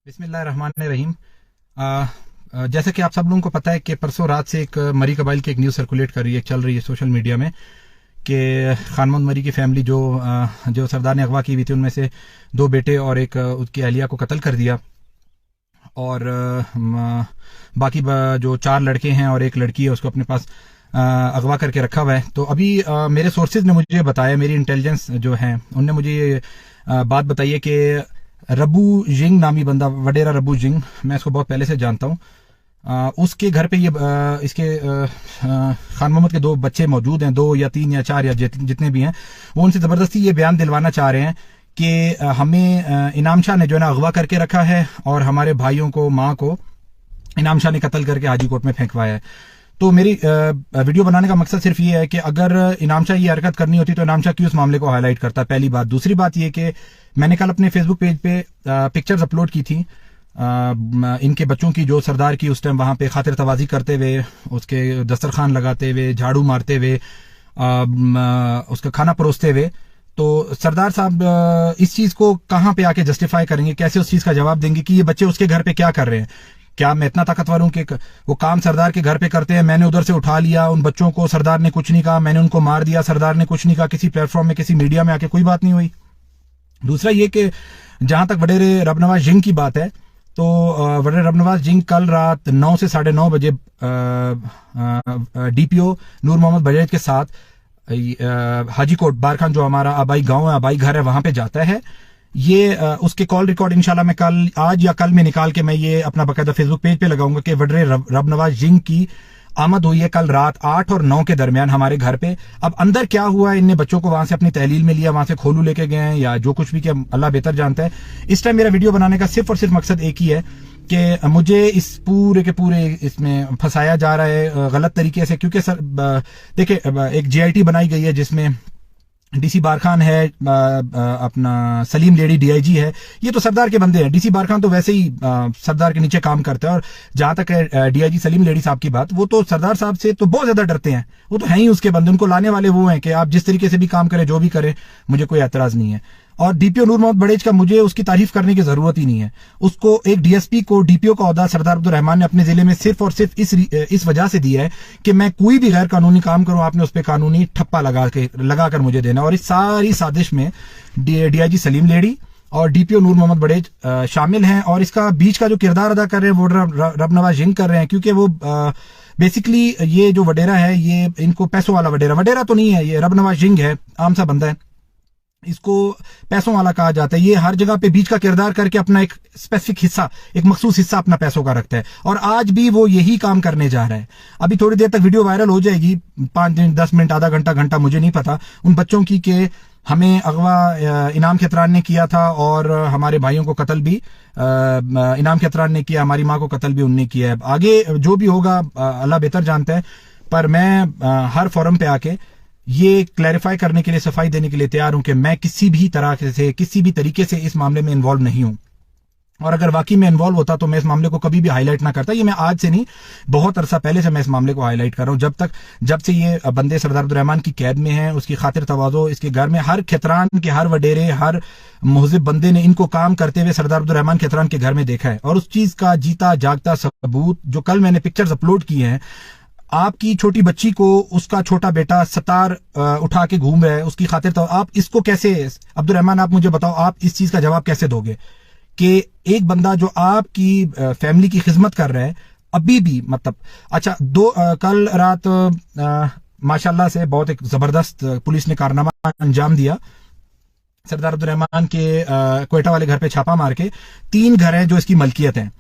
बिस्मिल्लाहिर्रहमानिर्रहीम। जैसे कि आप सब लोगों को पता है कि परसों रात से एक मरी कबाइल की एक न्यूज़ सर्कुलेट कर रही है, चल रही है सोशल मीडिया में कि खान मोहम्मद मरी की फैमिली जो सरदार ने अगवा की हुई थी, उनमें से दो बेटे और एक उसकी अहलिया को कत्ल कर दिया और बाकी जो चार लड़के हैं और एक लड़की है उसको अपने पास अगवा करके रखा हुआ है। तो अभी मेरे सोर्सेज ने मुझे बताया, मेरी इंटेलिजेंस जो है उनने मुझे ये बात बताई है कि रबू जिंग नामी बंदा, वडेरा रबू जिंग, मैं इसको बहुत पहले से जानता हूँ। उसके घर पे इसके खान मोहम्मद के दो बच्चे मौजूद हैं, दो या तीन या चार या जितने भी हैं, वो उनसे ज़बरदस्ती ये बयान दिलवाना चाह रहे हैं कि हमें इनाम शाह ने जो है ना अगवा करके रखा है और हमारे भाइयों को, माँ को इनाम शाह ने कत्ल करके हाजी कोर्ट में फेंकवाया है। तो मेरी वीडियो बनाने का मकसद सिर्फ ये है कि अगर इनाम शाह ये हरकत करनी होती तो इनाम शाह क्यों इस मामले को हाईलाइट करता है, पहली बात। दूसरी बात ये कि मैंने कल अपने फेसबुक पेज पे पिक्चर्स अपलोड की थी इनके बच्चों की, जो सरदार की उस टाइम वहां पे खातिर तवाजी करते हुए, उसके दस्तरखान लगाते हुए, झाड़ू मारते हुए, उसका खाना परोसते हुए। तो सरदार साहब इस चीज को कहां पे आके जस्टिफाई करेंगे, कैसे उस चीज का जवाब देंगे कि ये बच्चे उसके घर पे क्या कर रहे हैं? क्या मैं इतना ताकतवर हूं कि वो काम सरदार के घर पे करते हैं, मैंने उधर से उठा लिया उन बच्चों को, सरदार ने कुछ नहीं कहा, मैंने उनको मार दिया, सरदार ने कुछ नहीं कहा, किसी प्लेटफॉर्म में किसी मीडिया में आके कोई बात नहीं हुई। दूसरा ये कि जहां तक वडेरे रबनवाज जिंग की बात है, तो वडेरे रबनवाज जिंग कल रात 9 से 9:30 बजे डीपीओ नूर मोहम्मद बजैत के साथ हाजी कोट बारखान, जो हमारा आबाई गांव है, आबाई घर है, वहां पे जाता है। ये उसके कॉल रिकॉर्ड इंशाल्लाह मैं कल, आज या कल में निकाल के मैं ये अपना बाकायदा फेसबुक पेज पे लगाऊंगा कि वडरे रबनवाज जिंग की आमद हुई है कल रात 8 और 9 के दरमियान हमारे घर पे। अब अंदर क्या हुआ, इनने बच्चों को वहां से अपनी तहलील में लिया, वहां से खोलू लेके गए हैं या जो कुछ भी किया, अल्लाह बेहतर जानता है। इस टाइम मेरा वीडियो बनाने का सिर्फ और सिर्फ मकसद एक ही है कि मुझे इस पूरे के पूरे इसमें फंसाया जा रहा है गलत तरीके से। क्योंकि सर देखिए, एक जीआईटी बनाई गई है जिसमें डीसी बारखान है, अपना सलीम लेडी डीआईजी है, ये तो सरदार के बंदे हैं। डीसी बारखान तो वैसे ही सरदार के नीचे काम करते हैं, और जहां तक है डीआईजी सलीम लेडी साहब की बात, वो तो सरदार साहब से तो बहुत ज्यादा डरते हैं, वो तो है ही उसके बंदे, उनको लाने वाले वो हैं कि आप जिस तरीके से भी काम करें, जो भी करें, मुझे कोई एतराज नहीं है। और डीपीओ नूर मोहम्मद बड़ेज का मुझे उसकी तारीफ करने की जरूरत ही नहीं है। उसको एक डीएसपी को डीपीओ का ओहदा सरदार अब्दुल रहमान ने अपने जिले में सिर्फ और सिर्फ इस वजह से दिया है कि मैं कोई भी गैर कानूनी काम करूं, आपने उस पर कानूनी ठप्पा लगाकर मुझे देना। और इस सारी साजिश में डीआईजी सलीम लेडी और डीपीओ नूर मोहम्मद बड़ेज शामिल हैं, और इसका बीच का जो किरदार अदा कर रहे हैं वो रबनवाज जिंग कर रहे हैं। क्योंकि वो बेसिकली ये जो वडेरा है, ये इनको पैसों वाला वडेरा तो नहीं है, ये रबनवाज जिंग है, आम सा बंदा है, इसको पैसों वाला कहा जाता है। ये हर जगह पे बीच का किरदार करके अपना एक स्पेसिफिक हिस्सा, एक मखसूस हिस्सा अपना पैसों का रखता है, और आज भी वो यही काम करने जा रहा है। अभी थोड़ी देर तक वीडियो वायरल हो जाएगी, 5 दिन 10 मिनट आधा घंटा मुझे नहीं पता, उन बच्चों की के हमें अगवा इनाम खतरान ने किया था और हमारे भाइयों को कत्ल भी इनाम खतरान ने किया, हमारी माँ को कत्ल भी उनने किया है। आगे जो भी होगा अल्लाह बेहतर जानता है, पर मैं हर फोरम पे आके ये क्लैरिफाई करने के लिए, सफाई देने के लिए तैयार हूं कि मैं किसी भी तरह से, किसी भी तरीके से इस मामले में इन्वॉल्व नहीं हूं, और अगर वाकई में इन्वॉल्व होता तो मैं इस मामले को कभी भी हाईलाइट ना करता। ये मैं आज से नहीं, बहुत अरसा पहले से मैं इस मामले को हाईलाइट कर रहा हूं। जब से ये बंदे सरदार अब्दुल रहमान की कैद में हैं, उसकी खातिर तवाज़ो, इसके घर में हर खतरान के, हर वडेरे, हर मुहज़िब बंदे ने इनको काम करते हुए सरदार अब्दुल रहमान खतरान के घर में देखा है। और उस चीज का जीता जागता सबूत जो कल मैंने पिक्चर्स अपलोड किए हैं, आपकी छोटी बच्ची को उसका छोटा बेटा सतार उठा के घूम रहा है उसकी खातिर, तो आप इसको कैसे, अब्दुल रहमान आप मुझे बताओ, आप इस चीज का जवाब कैसे दोगे कि एक बंदा जो आपकी फैमिली की खिदमत कर रहा है अभी भी, मतलब अच्छा कल रात माशाल्लाह से बहुत एक जबरदस्त पुलिस ने कारनामा अंजाम दिया। सरदार अब्दुल रहमान के क्वेटा वाले घर पे छापा मार के 3 घर हैं जो इसकी मलकियत हैं।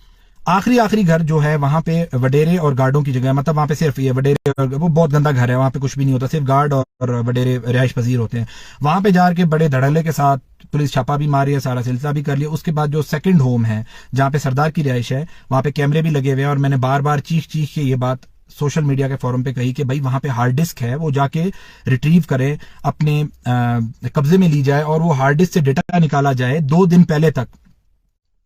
आखिरी घर जो है वहां पे वडेरे और गार्डों की जगह, मतलब वहां पे सिर्फ ये वडेरे, वो बहुत गंदा घर है, वहां पे कुछ भी नहीं होता, सिर्फ गार्ड और वडेरे रिहाइश पजीर होते हैं। वहां पे जाके बड़े धड़ल्ले के साथ पुलिस छापा भी मारी है, सारा सिलसिला भी कर लिया। उसके बाद जो सेकंड होम है जहां पे सरदार की रिहाइश है, वहां पे कैमरे भी लगे हुए हैं, और मैंने बार बार चीख के ये बात सोशल मीडिया के फोरम पे कही कि भाई वहां पे हार्ड डिस्क है, वो जाके रिट्रीव करे, अपने कब्जे में ली जाए, और वो हार्ड डिस्क से डेटा निकाला जाए। 2 दिन पहले तक,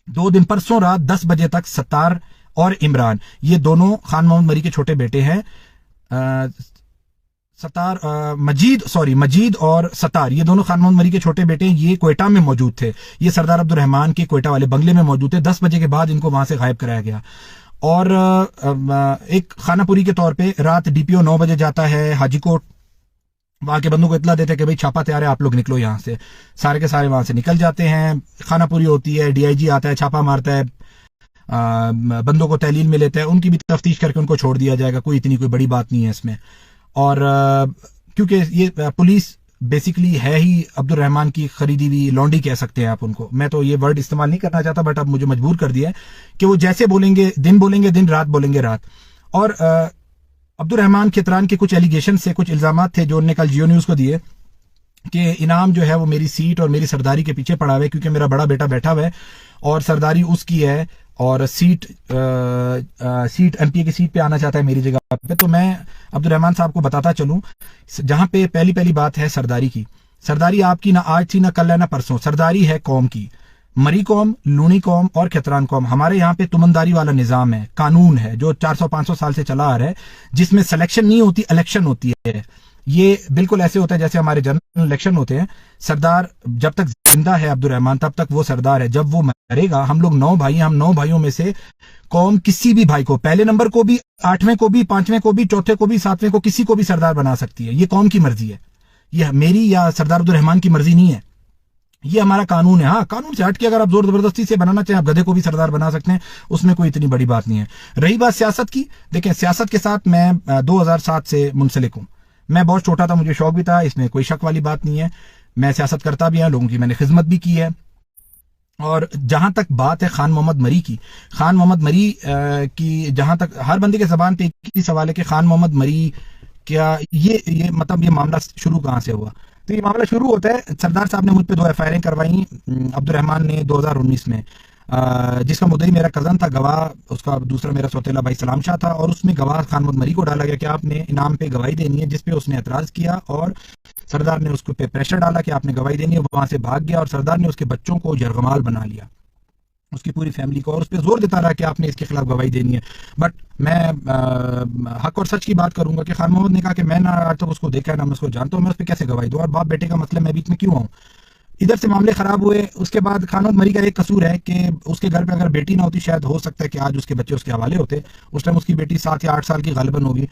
2 दिन परसों रात 10 बजे तक सत्तार और इमरान, ये दोनों खान मोहम्मद मरी के छोटे बेटे हैं। मजीद और सतार, ये दोनों खान मोहम्मद मरी के छोटे बेटे, ये क्वेटा में मौजूद थे। ये सरदार अब्दुल रहमान के क्वेटा वाले बंगले में मौजूद थे। 10 बजे के बाद इनको वहां से गायब कराया गया। और एक खानापुरी के तौर पे रात डीपीओ 9 बजे जाता है हाजीकोट, वहां के बंदों को इतला देते हैं कि भाई छापा तैयार है, आप लोग निकलो यहाँ से। सारे के सारे वहां से निकल जाते हैं। खानापुरी होती है, डीआईजी आता है, छापा मारता है, बंदों को तहलील में लेता है, उनकी भी तफ्तीश करके उनको छोड़ दिया जाएगा। कोई इतनी कोई बड़ी बात नहीं है इसमें। और क्योंकि ये पुलिस बेसिकली है ही अब्दुल रहमान की खरीदी हुई लॉन्डी कह सकते हैं आप उनको। मैं तो ये वर्ड इस्तेमाल नहीं करना चाहता, बट अब मुझे मजबूर कर दिया है कि वो जैसे बोलेंगे दिन, रात बोलेंगे रात। और अब्दुल रहमान खितरान के कुछ एलिगेशन से, कुछ इल्जामात थे जो उन्होंने कल जियो न्यूज को दिए कि इनाम जो है वो मेरी सीट और मेरी सरदारी के पीछे पड़ा हुआ है, क्योंकि मेरा बड़ा बेटा बैठा हुआ है और सरदारी उसकी है और सीट एमपी की सीट पे आना चाहता है मेरी जगह पे। तो मैं अब्दुल रहमान साहब को बताता चलूं, जहां पे पहली बात है सरदारी की। सरदारी आपकी ना आज थी, ना कल है, ना परसों। सरदारी है कौम की, मरी कौम, लूनी कौम और खितरान कौम। हमारे यहाँ पे तुमंदारी वाला निजाम है, कानून है जो 400-500 साल से चला आ रहा है, जिसमें सिलेक्शन नहीं होती, इलेक्शन होती है। ये बिल्कुल ऐसे होता है जैसे हमारे जनरल इलेक्शन होते हैं। सरदार जब तक जिंदा है अब्दुल रहमान, तब तक वो सरदार है। जब वो मरेगा, हम लोग 9 भाई, हम 9 भाइयों में से कौम किसी भी भाई को, पहले नंबर को भी, 8वें को भी, 5वें को भी, चौथे को भी, 7वें को, किसी को भी सरदार बना सकती है। ये कौम की मर्जी है, ये मेरी या सरदार अब्दुल रहमान की मर्जी नहीं है। ये हमारा कानून है। हाँ, कानून से हट के अगर आप जोर जबरदस्ती से बनाना चाहें, आप गधे को भी सरदार बना सकते हैं, उसमें कोई इतनी बड़ी बात नहीं है। रही बात सियासत की, देखें सियासत के साथ मैं 2007 से मुंसलिक हूं। मैं बहुत छोटा था, मुझे शौक भी था, इसमें कोई शक वाली बात नहीं है। मैं सियासत करता भी हूं, लोगों की मैंने खिदमत भी की है। और जहां तक बात है खान मोहम्मद मरी की, खान मोहम्मद मरी की जहां तक हर बंदे के जबान पे एक ही सवाल है कि खान मोहम्मद मरी क्या ये मतलब ये मामला शुरू कहां से हुआ। तो ये मामला शुरू होता है, सरदार साहब ने मुझ पे 2 एफआईआर करवाई अब्दुल रहमान ने 2019 में, जिसका मुद्दई मेरा कजन था, गवाह उसका दूसरा मेरा सौतेला भाई सलाम शाह था। और उसमें गवाह खान मोहम्मद मरी को डाला गया कि आपने इनाम पे गवाही देनी है, जिसपे उसने एतराज किया और सरदार ने उसको पे प्रेशर डाला कि आपने गवाही देनी है। वहां से भाग गया और सरदार ने उसके बच्चों को यरगमाल बना लिया, उसकी पूरी फैमिली को, और उस पर जोर देता रहा कि आपने इसके खिलाफ गवाही देनी है। बट मैं हक और सच की बात करूंगा कि खान मोहम्मद ने कहा कि मैं ना आज तक उसको देखा है, ना मैं उसको जानता हूं, मैं उस पर कैसे गवाही दूं, और बाप बेटे का मसला मैं बीच में क्यों आऊं। इधर से मामले खराब हुए। उसके बाद खान मोहम्मद मरी का एक कसूर है कि उसके घर पे अगर बेटी ना होती, शायद हो सकता है कि आज उसके बच्चे उसके हवाले होते। उस टाइम उसकी बेटी 7 या 8 साल की गालिबन होगी।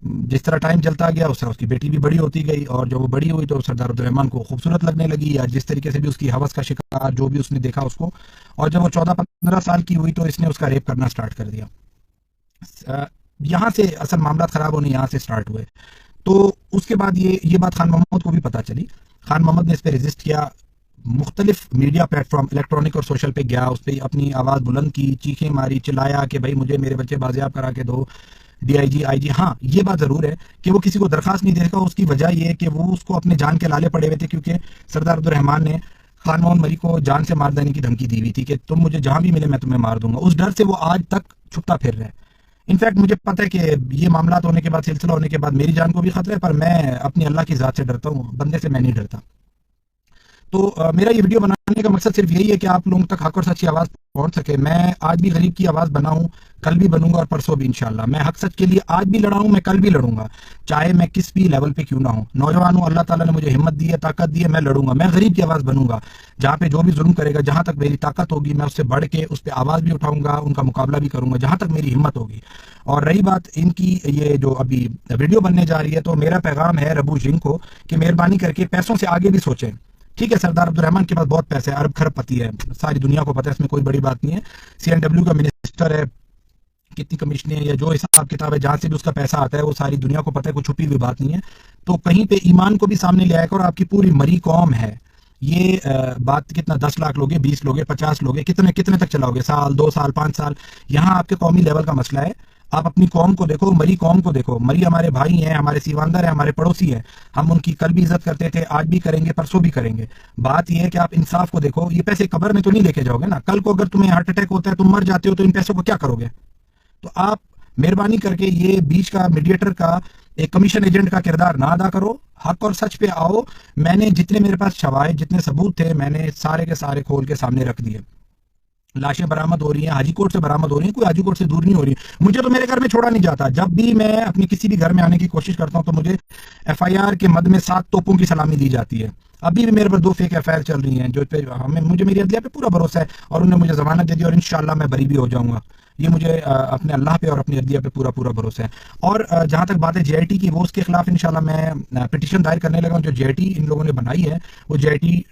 जिस तरह टाइम चलता गया उस तरह उसकी बेटी भी बड़ी होती गई, और जब वो बड़ी हुई तो सरदार अब्दुल रहमान को खूबसूरत लगने लगी, या जिस तरीके से भी उसकी हवस का शिकार जो भी उसने देखा उसको। और जब वो 14-15 साल की हुई तो इसने उसका रेप करना स्टार्ट कर दिया। यहाँ से असल मामला खराब होने यहाँ से स्टार्ट हुए। तो उसके बाद ये बात खान मोहम्मद को भी पता चली। खान मोहम्मद ने इस पर रेजिस्ट किया, मुख्तलिफ मीडिया प्लेटफॉर्म इलेक्ट्रॉनिक और सोशल पे गया, उस पर अपनी आवाज़ बुलंद की, चीखें मारी, चिल्लाया कि भाई मुझे मेरे बच्चे बाजियाब करा के दो, डीआईजी आईजी। हाँ, ये बात जरूर है कि वो किसी को दरखास्त नहीं देगा। उसकी वजह ये है कि वो उसको अपने जान के लाले पड़े हुए थे, क्योंकि सरदार अब्दुल रहमान ने खान मोहम्मद मरी को जान से मार देने की धमकी दी हुई थी कि तुम मुझे जहां भी मिले मैं तुम्हें मार दूंगा। उस डर से वो आज तक छुपता फिर रहा है। इनफैक्ट मुझे पता है कि ये मामला होने के बाद, सिलसिला होने के बाद मेरी जान को भी खतरा है, पर मैं अपनी अल्लाह की जात से डरता हूँ, बंदे से मैं नहीं डरता। तो मेरा ये वीडियो बनाने का मकसद सिर्फ यही है कि आप लोगों तक हक और सच की आवाज़ पहुंच सके। मैं आज भी गरीब की आवाज़ बना हूं, कल भी बनूंगा और परसों भी इंशाल्लाह। मैं हक सच के लिए आज भी लड़ा हूं, मैं कल भी लड़ूंगा, चाहे मैं किस भी लेवल पे क्यों ना हूं। नौजवान हूं, अल्लाह ताला ने मुझे हिम्मत दी है, ताकत दी है, मैं लड़ूंगा। मैं गरीब की आवाज़ बनूंगा, जहां पे जो भी जुल्म करेगा, जहां तक मेरी ताकत होगी मैं उससे बढ़ के उस पर आवाज़ भी उठाऊंगा, उनका मुकाबला भी करूंगा, जहां तक मेरी हिम्मत होगी। और रही बात इनकी ये जो अभी वीडियो बनने जा रही है, तो मेरा पैगाम है रबू जिंग को कि मेहरबानी करके पैसों से आगे भी सोचें। ठीक है, सरदार अब्दुल रहमान के पास बहुत पैसे है, अरब खरबपति है, सारी दुनिया को पता है, इसमें कोई बड़ी बात नहीं है। CNW का मिनिस्टर है, कितनी कमीशनें या जो हिसाब किताब है, जहां से भी उसका पैसा आता है वो सारी दुनिया को पता है, कोई छुपी हुई बात नहीं है। तो कहीं पे ईमान को भी सामने ले आएगा। और आपकी पूरी मरी कौम है, ये बात कितना 10 लाख लोगे, 20 लोगे, 50 लोगे, कितने तक चलाओगे, साल 2 साल 5 साल। यहाँ आपके कौमी लेवल का मसला है। आप अपनी कौम को देखो, मरी कौम को देखो। मरी हमारे भाई हैं, हमारे सीवानदार हैं, हमारे पड़ोसी हैं। हम उनकी कल भी इज्जत करते थे, आज भी करेंगे, परसों भी करेंगे। बात यह है कि आप इंसाफ को देखो। ये पैसे कब्र में तो नहीं लेके जाओगे ना। कल को अगर तुम्हें हार्ट अटैक होता है, तुम मर जाते हो, तो इन पैसों को क्या करोगे। तो आप मेहरबानी करके ये बीच का मीडिएटर का, एक कमीशन एजेंट का किरदार ना अदा करो, हक और सच पे आओ। मैंने जितने मेरे पास शवाहिद, जितने सबूत थे, मैंने सारे के सारे खोल के सामने रख दिए। लाशें बरामद हो रही हैं, हाजी कोर्ट से बरामद हो रही हैं, कोई हाजी कोर्ट से दूर नहीं हो रही। मुझे तो मेरे घर में छोड़ा नहीं जाता। जब भी मैं अपनी किसी भी घर में आने की कोशिश करता हूं तो मुझे एफआईआर के मद में 7 तोपों की सलामी दी जाती है। अभी भी मेरे पर 2 फेक एफआईआर चल रही हैं, जो पे हमें मुझे मेरी अदलिया पे पूरा भरोसा है और उन्हें मुझे जमानत दे दी और इंशाल्लाह मैं बरी भी हो जाऊंगा। ये मुझे अपने अल्लाह पे और अपनी अदलिया पे पूरा पूरा भरोसा है। और जहां तक बात है जेआईटी की, वो उसके खिलाफ इंशाल्लाह मैं पिटीशन दायर करने लगा हूं। जो जेआईटी इन लोगों ने बनाई है, वो जेआईटी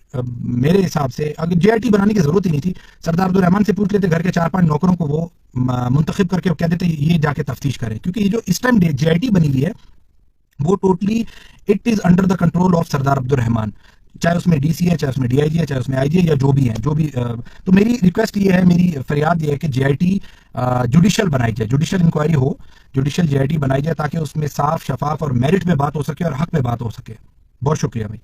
मेरे हिसाब से अगर जेआईटी बनाने की जरूरत ही नहीं थी, सरदार अब्दुल रहमान से पूछ लेते, घर के 4-5 नौकरों को वो मुंतखब करके कह देते ये जाके तफ्तीश करें। क्योंकि ये जो इस टाइम जेआईटी बनी हुई है वो totally it is under the control of Sardar Abdul Rahman. चाहे उसमें डीसी है, चाहे उसमें डीआईजी है, चाहे उसमें आईजी है, या जो भी है, जो भी तो मेरी रिक्वेस्ट ये है, मेरी फरियाद ये है कि जेआईटी जुडिशियल बनाई जाए, जुडिशियल इंक्वायरी हो, जुडिशियल जेआईटी बनाई जाए ताकि उसमें साफ शफाफ और मेरिट पे बात हो सके और हक पे बात हो सके। बहुत शुक्रिया भाई।